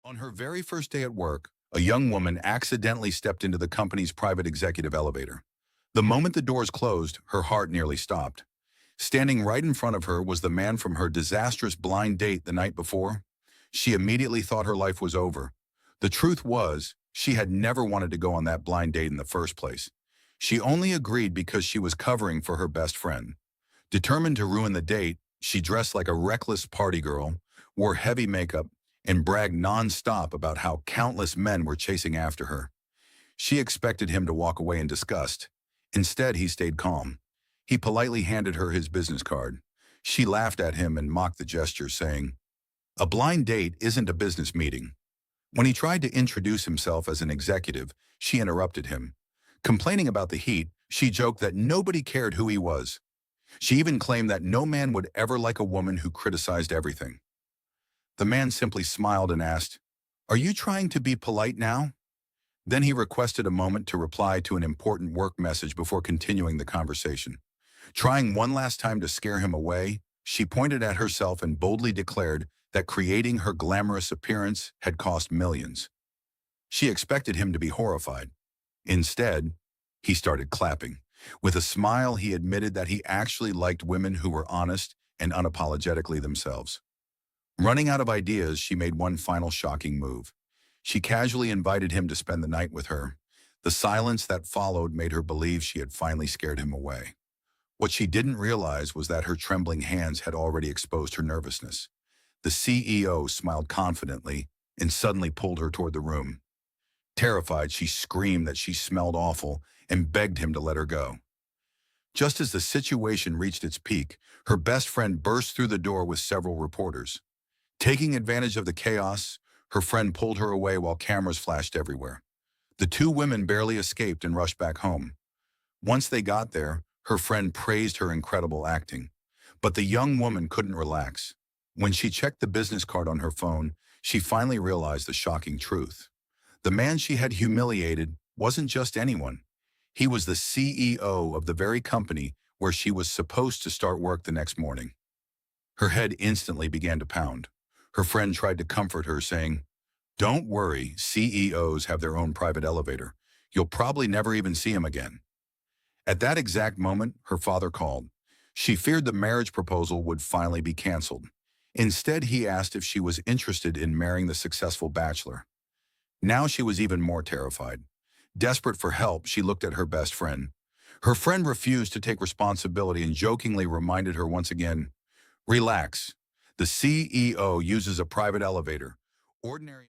On her very first day at work, a young woman accidentally stepped into the company's private executive elevator. The moment the doors closed, her heart nearly stopped. Standing right in front of her was the man from her disastrous blind date the night before. She immediately thought her life was over. The truth was, she had never wanted to go on that blind date in the first place. She only agreed because she was covering for her best friend. Determined to ruin the date, she dressed like a reckless party girl, wore heavy makeup, and bragged non-stop about how countless men were chasing after her. She expected him to walk away in disgust. Instead, he stayed calm. He politely handed her his business card. She laughed at him and mocked the gesture, saying, "A blind date isn't a business meeting." When he tried to introduce himself as an executive, she interrupted him. Complaining about the heat, she joked that nobody cared who he was. She even claimed that no man would ever like a woman who criticized everything. The man simply smiled and asked, "Are you trying to be polite now?" Then he requested a moment to reply to an important work message before continuing the conversation. Trying one last time to scare him away, she pointed at herself and boldly declared that creating her glamorous appearance had cost millions. She expected him to be horrified. Instead, he started clapping. With a smile, he admitted that he actually liked women who were honest and unapologetically themselves. Running out of ideas, she made one final shocking move. She casually invited him to spend the night with her. The silence that followed made her believe she had finally scared him away. What she didn't realize was that her trembling hands had already exposed her nervousness. The CEO smiled confidently and suddenly pulled her toward the room. Terrified, she screamed that she smelled awful and begged him to let her go. Just as the situation reached its peak, her best friend burst through the door with several reporters. Taking advantage of the chaos, her friend pulled her away while cameras flashed everywhere. The two women barely escaped and rushed back home. Once they got there, her friend praised her incredible acting. But the young woman couldn't relax. When she checked the business card on her phone, she finally realized the shocking truth. The man she had humiliated wasn't just anyone. He was the CEO of the very company where she was supposed to start work the next morning. Her head instantly began to pound. Her friend tried to comfort her, saying, "Don't worry, CEOs have their own private elevator. You'll probably never even see him again." At that exact moment, her father called. She feared the marriage proposal would finally be canceled. Instead, he asked if she was interested in marrying the successful bachelor. Now she was even more terrified. Desperate for help, she looked at her best friend. Her friend refused to take responsibility and jokingly reminded her once again, "Relax. The CEO uses a private elevator. Ordinary